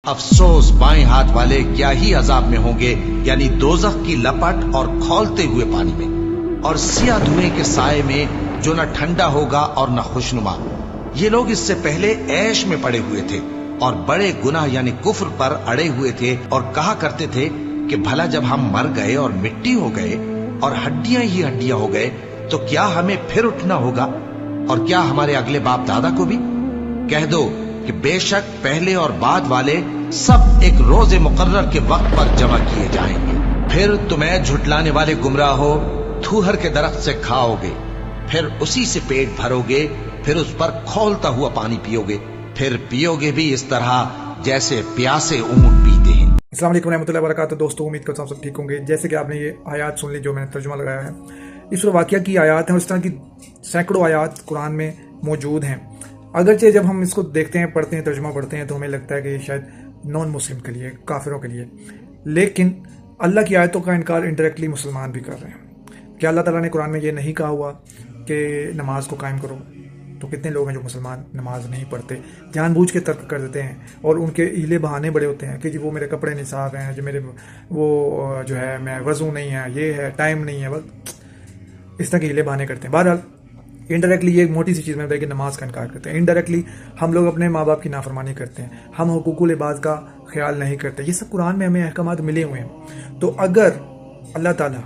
افسوس بائیں ہاتھ والے کیا ہی عذاب میں ہوں گے، یعنی دوزخ کی لپٹ اور کھولتے ہوئے پانی میں، اور سیاہ دھوئیں کے سائے میں جو نہ ٹھنڈا ہوگا اور نہ خوشنما۔ یہ لوگ اس سے پہلے عیش میں پڑے ہوئے تھے اور بڑے گناہ یعنی کفر پر اڑے ہوئے تھے، اور کہا کرتے تھے کہ بھلا جب ہم مر گئے اور مٹی ہو گئے اور ہڈیاں ہی ہڈیاں ہو گئے تو کیا ہمیں پھر اٹھنا ہوگا، اور کیا ہمارے اگلے باپ دادا کو بھی؟ کہہ دو کہ بے شک پہلے اور بعد والے سب ایک روز مقرر کے وقت پر جمع کیے جائیں گے۔ پھر تمہیں جھٹلانے والے گمراہ ہو، تھوہر کے درخت سے کھاؤ گے، پھر اسی سے پیٹ بھرو گے، پھر اس پر کھولتا ہوا پانی پیو گے، پھر پیو گے بھی اس طرح جیسے پیاسے اونٹ پیتے ہیں۔ السلام علیکم ورحمۃ اللہ وبرکاتہ۔ دوستوں امید کرتا ہوں سب ٹھیک ہوں گے۔ جیسے کہ آپ نے یہ آیات سن لی جو میں نے ترجمہ لگایا ہے، اس واقعہ کی آیات ہیں، اور اس طرح کی سینکڑوں آیات قرآن میں موجود ہیں۔ اگرچہ جب ہم اس کو دیکھتے ہیں، پڑھتے ہیں، ترجمہ پڑھتے ہیں تو ہمیں لگتا ہے کہ یہ شاید نان مسلم کے لیے، کافروں کے لیے، لیکن اللہ کی آیتوں کا انکار انڈائریکٹلی مسلمان بھی کر رہے ہیں۔ کیا اللہ تعالیٰ نے قرآن میں یہ نہیں کہا ہوا کہ نماز کو قائم کرو؟ تو کتنے لوگ ہیں جو مسلمان نماز نہیں پڑھتے، جان بوجھ کے ترک کر دیتے ہیں، اور ان کے ہیلے بہانے بڑے ہوتے ہیں کہ جی وہ میرے کپڑے نصاب ہیں، جو میرے وہ جو ہے میں وضو نہیں ہے، یہ ہے، ٹائم نہیں ہے، بس اس طرح کے ہیلے بہانے کرتے ہیں۔ بہرحال انڈائریکٹلی یہ ایک موٹی سی چیز میں بتائی کہ نماز کا انکار کرتے ہیں۔ انڈائریکٹلی ہم لوگ اپنے ماں باپ کی نافرمانی کرتے ہیں، ہم حقوق العباد کا خیال نہیں کرتے۔ یہ سب قرآن میں ہمیں احکامات ملے ہوئے ہیں۔ تو اگر اللہ تعالیٰ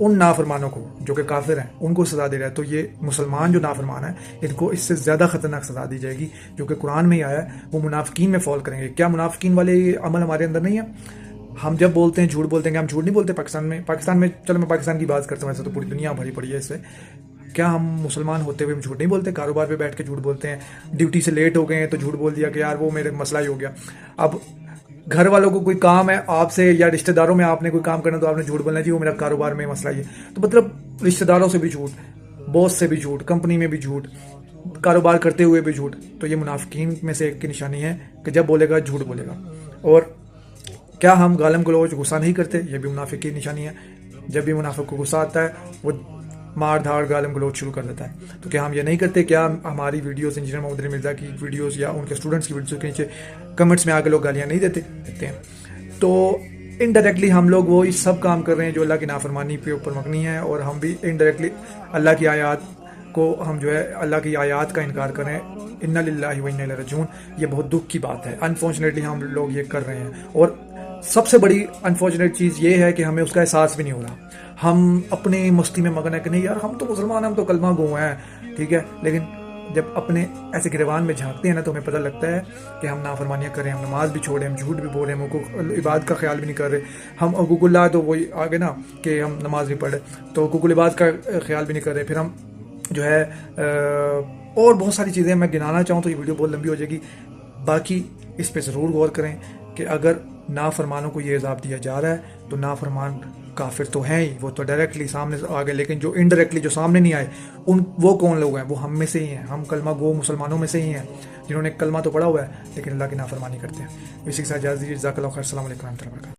ان نافرمانوں کو جو کہ کافر ہیں ان کو سزا دے رہا ہے، تو یہ مسلمان جو نافرمان ہیں ان کو اس سے زیادہ خطرناک سزا دی جائے گی، جو کہ قرآن میں ہی آیا ہے۔ وہ منافقین میں فال کریں گے۔ کیا منافقین والے عمل ہمارے اندر نہیں ہے؟ ہم جب بولتے ہیں جھوٹ بولتے ہیں، کہ ہم جھوٹ نہیں بولتے پاکستان میں چلو میں پاکستان کی بات کرتا ہوں، ایسے تو پوری دنیا بھری پڑی ہے اس سے۔ کیا ہم مسلمان ہوتے ہوئے جھوٹ نہیں بولتے؟ کاروبار پہ بیٹھ کے جھوٹ بولتے ہیں، ڈیوٹی سے لیٹ ہو گئے ہیں تو جھوٹ بول دیا کہ یار وہ میرے مسئلہ ہی ہو گیا۔ اب گھر والوں کو کوئی کام ہے آپ سے، یا رشتہ داروں میں آپ نے کوئی کام کرنا تو آپ نے جھوٹ بولنا چاہیے وہ میرا کاروبار میں مسئلہ ہے۔ تو مطلب رشتہ داروں سے بھی جھوٹ، باس سے بھی جھوٹ، کمپنی میں بھی جھوٹ، کاروبار کرتے ہوئے بھی جھوٹ۔ تو یہ منافقین میں سے ایک کی نشانی ہے کہ جب بولے گا جھوٹ بولے گا۔ اور کیا ہم گالم گلوچ غصہ نہیں کرتے؟ یہ بھی منافق کی نشانی ہے۔ جب بھی منافق کو غصہ آتا ہے وہ مار دھاڑ گالم گلوچ شروع کر دیتا ہے۔ تو کیا ہم یہ نہیں کرتے؟ کیا ہماری ویڈیوز انجینئر محمد علی مرزا کی ویڈیوز یا ان کے اسٹوڈنٹس کی ویڈیوز کے نیچے کمنٹس میں آ کے لوگ گالیاں نہیں دیتے ہیں؟ تو انڈائریکٹلی ہم لوگ وہی سب کام کر رہے ہیں جو اللہ کی نافرمانی پہ اوپر مبنی ہے، اور ہم بھی انڈائریکٹلی اللہ کی آیات کو، ہم جو ہے اللہ کی آیات کا انکار کریں۔ انا للہ و انا الیہ راجعون۔ یہ بہت دکھ کی بات ہے۔ انفارچونیٹلی ہم لوگ یہ کر رہے ہیں، اور سب سے بڑی انفارچونیٹ چیز یہ ہے کہ ہمیں اس کا احساس بھی نہیں ہو رہا۔ ہم اپنی مستی میں مگن ہے کہ نہیں یار ہم تو مسلمان ہیں، ہم تو کلمہ گو ہیں، ٹھیک ہے، لیکن جب اپنے ایسے گریوان میں جھانکتے ہیں نا تو ہمیں پتہ لگتا ہے کہ ہم نافرمانیاں کریں، ہم نماز بھی چھوڑیں، ہم جھوٹ بھی بول رہے ہیں، ہم حقوق العباد کا خیال بھی نہیں کر رہے۔ ہم حقوق اللہ تو وہی آگے نا کہ ہم نماز بھی پڑھ رہے تو حقوق العباد کا خیال بھی نہیں کر رہے۔ پھر ہم جو ہے اور بہت ساری چیزیں میں گنانا چاہوں تو یہ ویڈیو بہت لمبی ہو جائے گی۔ باقی اس پہ ضرور غور کریں کہ اگر نافرمانوں کو یہ عذاب دیا جا رہا ہے تو نافرمان کافر تو ہیں ہی، وہ تو ڈائریکٹلی سامنے آ گئے، لیکن جو انڈائریکٹلی جو سامنے نہیں آئے وہ کون لوگ ہیں؟ وہ ہم میں سے ہی ہیں، ہم کلمہ گو مسلمانوں میں سے ہی ہیں، جنہوں نے کلمہ تو پڑھا ہوا ہے لیکن اللہ کی نافرمانی کرتے ہیں۔ اسی کے ساتھ اجازت دیجیے۔ جزاک اللہ خیر۔ السلام علیکم ورحمۃ اللہ وبرکاتہ۔